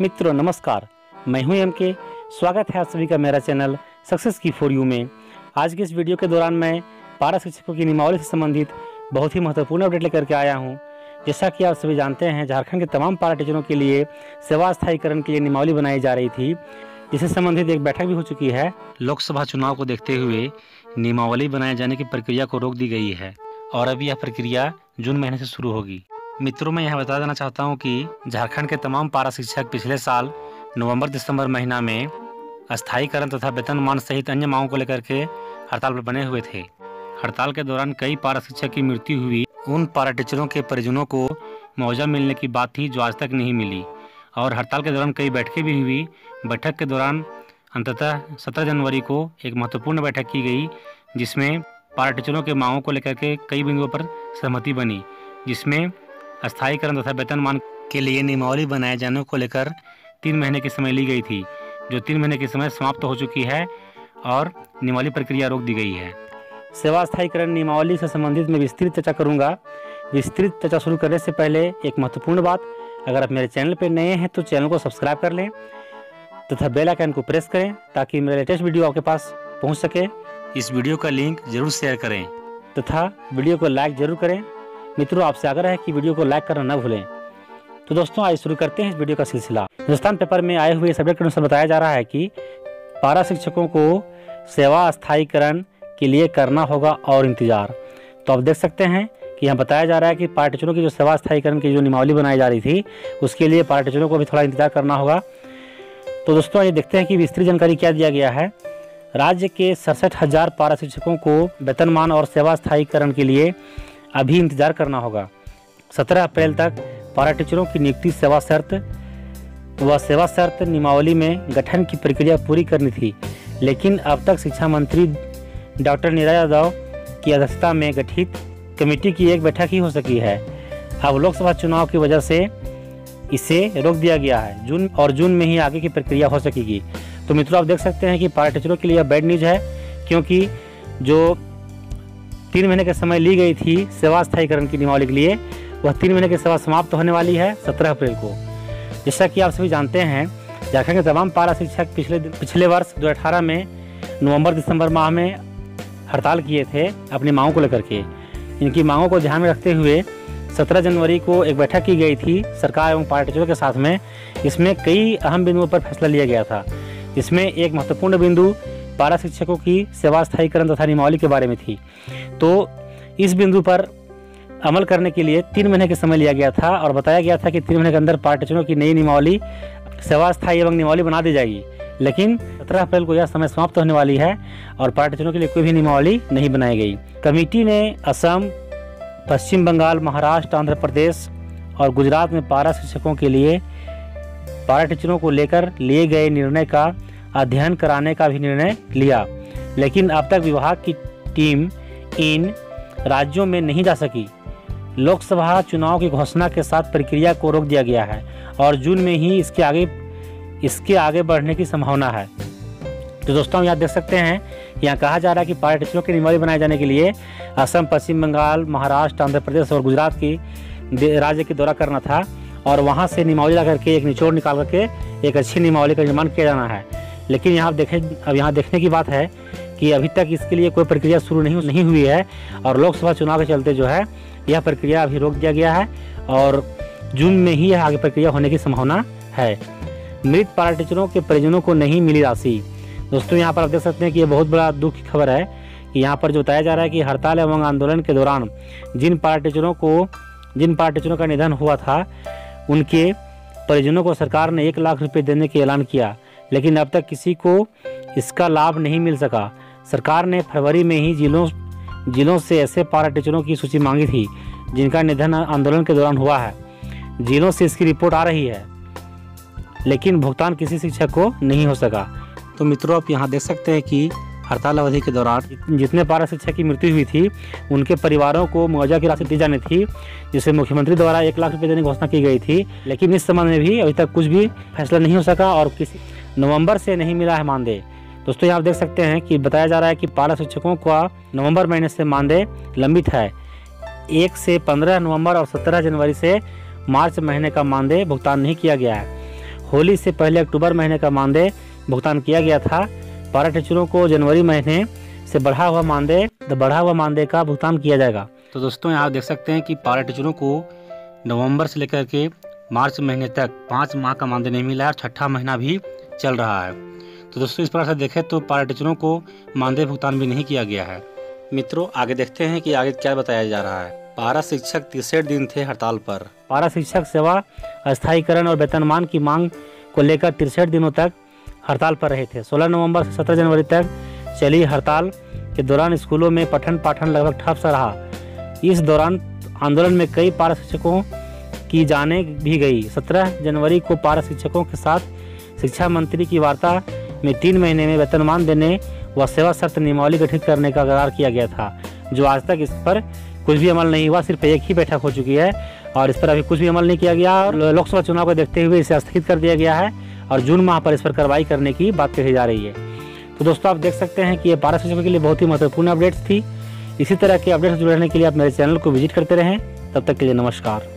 मित्रों नमस्कार, मैं हूं एमके। स्वागत है आप सभी का मेरा चैनल सक्सेस की फॉर यू में। आज के इस वीडियो के दौरान मैं पारा शिक्षकों की नियमावली से संबंधित बहुत ही महत्वपूर्ण अपडेट लेकर के आया हूं। जैसा कि आप सभी जानते हैं, झारखंड के तमाम पारा टीचरों के लिए सेवा स्थायीकरण के लिए नियमावली बनाई जा रही थी, जिससे संबंधित एक बैठक भी हो चुकी है। लोकसभा चुनाव को देखते हुए नियमावली बनाए जाने की प्रक्रिया को रोक दी गई है और अभी यह प्रक्रिया जून महीने से शुरू होगी। मित्रों, मैं यह बता देना चाहता हूं कि झारखंड के तमाम पारा शिक्षक पिछले साल नवंबर-दिसंबर महीना में अस्थायीकरण तथा वेतनमान सहित अन्य मांगों को लेकर के हड़ताल पर बने हुए थे। हड़ताल के दौरान कई पारा शिक्षक की मृत्यु हुई। उन पारा टीचरों के परिजनों को मुआवजा मिलने की बात थी जो आज तक नहीं मिली और हड़ताल के दौरान कई बैठकें भी हुई। बैठक के दौरान अंततः 17 जनवरी को एक महत्वपूर्ण बैठक की गई, जिसमें पारा टीचरों के मांगों को लेकर के कई बिंदुओं पर सहमति बनी, जिसमें अस्थायीकरण तथा वेतनमान के लिए नियमावली बनाए जाने को लेकर 3 महीने की समय ली गई थी, जो 3 महीने की समय समाप्त हो चुकी है और नियमावली प्रक्रिया रोक दी गई है। सेवा स्थायीकरण नियमावली से संबंधित मैं विस्तृत चर्चा करूंगा। विस्तृत चर्चा शुरू करने से पहले एक महत्वपूर्ण बात, अगर आप मेरे चैनल पर नए हैं तो चैनल को सब्सक्राइब कर लें तथा बेल आइकन को प्रेस करें ताकि मेरा लेटेस्ट वीडियो आपके पास पहुँच सके। इस वीडियो का लिंक जरूर शेयर करें तथा वीडियो को लाइक जरूर करें। मित्रों, आपसे आग्रह है कि वीडियो को लाइक करना न भूलें। तो दोस्तों, आज शुरू करते हैं इस वीडियो का सिलसिला। हिंदुस्तान पेपर में आए हुए सब्जेक्ट के अनुसार बताया जा रहा है कि पारा शिक्षकों को सेवा स्थायीकरण के लिए करना होगा और इंतजार। तो आप देख सकते हैं कि यहाँ बताया जा रहा है कि पारा टीचरों की जो सेवा स्थायीकरण की जो नियमावली बनाई जा रही थी, उसके लिए पारा टीचरों को भी थोड़ा इंतजार करना होगा। तो दोस्तों, ये देखते हैं कि विस्तृत जानकारी क्या दिया गया है। राज्य के 67,000 पारा शिक्षकों को वेतनमान और सेवा स्थायीकरण के लिए अभी इंतजार करना होगा। 17 अप्रैल तक पारा टीचरों की नियुक्ति सेवा शर्त नियमावली में गठन की प्रक्रिया पूरी करनी थी, लेकिन अब तक शिक्षा मंत्री डॉक्टर नीरा यादव की अध्यक्षता में गठित कमेटी की एक बैठक ही हो सकी है। अब लोकसभा चुनाव की वजह से इसे रोक दिया गया है। जून में ही आगे की प्रक्रिया हो सकेगी। तो मित्रों, आप देख सकते हैं कि पारा टीचरों के लिए बैड न्यूज है, क्योंकि जो 3 महीने के समय ली गई थी सेवा स्थायीकरण की नियमावली के लिए, वह 3 महीने की सेवा समाप्त होने वाली है 17 अप्रैल को। जैसा कि आप सभी जानते हैं, झारखंड के तमाम पारा शिक्षक पिछले वर्ष 2018 में नवंबर-दिसंबर माह में हड़ताल किए थे अपनी मांगों को लेकर के। इनकी मांगों को ध्यान में रखते हुए 17 जनवरी को एक बैठक की गई थी सरकार एवं पारा टीचरों के साथ में। इसमें कई अहम बिंदुओं पर फैसला लिया गया था। इसमें एक महत्वपूर्ण बिंदु पारा शिक्षकों की सेवा स्थायीकरण तथा नियमावली के बारे में थी। तो इस बिंदु पर अमल करने के लिए 3 महीने के समय लिया गया था और बताया गया था कि 3 महीने के अंदर पारा टीचरों की नई नियमावली सेवा स्थायी एवं नियमावली बना दी जाएगी। लेकिन 17 अप्रैल को यह समय समाप्त होने वाली है और पारा टीचरों के लिए कोई भी नियमावली नहीं बनाई गई। कमेटी ने असम, पश्चिम बंगाल, महाराष्ट्र, आंध्र प्रदेश और गुजरात में पारा शिक्षकों के लिए पारा टीचरों को लेकर लिए गए निर्णय का अध्ययन कराने का भी निर्णय लिया, लेकिन अब तक विभाग की टीम इन राज्यों में नहीं जा सकी। लोकसभा चुनाव की घोषणा के साथ प्रक्रिया को रोक दिया गया है और जून में ही इसके आगे बढ़ने की संभावना है। तो दोस्तों, यहाँ देख सकते हैं, यहाँ कहा जा रहा है कि पारा टीचरों की नियमावली बनाए जाने के लिए असम, पश्चिम बंगाल, महाराष्ट्र, आंध्र प्रदेश और गुजरात की राज्य की दौरा करना था और वहाँ से नियमावली ला करके एक निचोड़ निकाल करके एक अच्छी नियमावली का निर्माण किया जाना है। लेकिन यहाँ देखने की बात है कि अभी तक इसके लिए कोई प्रक्रिया शुरू नहीं हुई है और लोकसभा चुनाव के चलते जो है यह प्रक्रिया अभी रोक दिया गया है और जून में ही यह आगे प्रक्रिया होने की संभावना है। मृत पारा टीचरों के परिजनों को नहीं मिली राशि। दोस्तों, यहाँ पर आप देख सकते हैं कि ये बहुत बड़ा दुख की खबर है कि यहाँ पर जो बताया जा रहा है कि हड़ताल एवं आंदोलन के दौरान जिन पारा टीचरों का निधन हुआ था, उनके परिजनों को सरकार ने 1 लाख रुपये देने का ऐलान किया, लेकिन अब तक किसी को इसका लाभ नहीं मिल सका। सरकार ने फरवरी में ही जिलों से ऐसे पारा टीचरों की सूची मांगी थी जिनका निधन आंदोलन के दौरान हुआ है। जिलों से इसकी रिपोर्ट आ रही है, लेकिन भुगतान किसी शिक्षक को नहीं हो सका। तो मित्रों, आप यहाँ देख सकते हैं कि हड़ताल अवधि के दौरान जितने पारा शिक्षक की मृत्यु हुई थी, उनके परिवारों को मुआवजा की राशि दी जानी थी, जिसे मुख्यमंत्री द्वारा 1 लाख रुपये देने की घोषणा की गई थी। लेकिन इस संबंध में भी अभी तक कुछ भी फैसला नहीं हो सका और किसी नवंबर से नहीं मिला है मानदेय। दोस्तों, यहाँ आप देख सकते हैं कि बताया जा रहा है कि पारा शिक्षकों का नवंबर महीने से मानदेय लंबित है। 1 से 15 नवंबर और 17 जनवरी से मार्च महीने का मानदेय भुगतान नहीं किया गया है। होली से पहले अक्टूबर महीने का मानदेय भुगतान किया गया था। पारा टीचरों को जनवरी महीने से बढ़ा हुआ मानदेय का भुगतान किया जाएगा। तो दोस्तों यहाँ देख सकते हैं कि पारा टीचरों को नवंबर से लेकर के मार्च महीने तक 5 माह का मानदेय नहीं मिला है और छठा महीना भी चल रहा है। तो दोस्तों इस प्रकार से देखें तो पारा टीचरों को मानदेय भुगतान भी नहीं किया गया है। मित्रों आगे देखते हैं कि आगे क्या बताया जा रहा है। पारा शिक्षक 63 दिन थे हड़ताल पर। पारा शिक्षक सेवा अस्थायीकरण और वेतनमान की मांग को लेकर 63 दिनों तक हड़ताल पर रहे थे। 16 नवंबर से 17 जनवरी तक चली हड़ताल के दौरान स्कूलों में पठन पाठन लगभग ठप सा रहा। इस दौरान आंदोलन में कई पारा शिक्षकों की जाने भी गई। 17 जनवरी को पारा शिक्षकों के साथ शिक्षा मंत्री की वार्ता में 3 महीने में वेतनमान देने व सेवा शर्त नियमावली गठित करने का करार किया गया था, जो आज तक इस पर कुछ भी अमल नहीं हुआ। सिर्फ एक ही बैठक हो चुकी है और इस पर अभी कुछ भी अमल नहीं किया गया। और लोकसभा चुनाव को देखते हुए इसे स्थगित कर दिया गया है और जून माह पर इस पर कार्रवाई करने की बात कही जा रही है। तो दोस्तों आप देख सकते हैं कि ये पारा शिक्षकों के लिए बहुत ही महत्वपूर्ण अपडेट्स थी। इसी तरह के अपडेट्स जुड़े रहने के लिए आप मेरे चैनल को विजिट करते रहें। तब तक के लिए नमस्कार।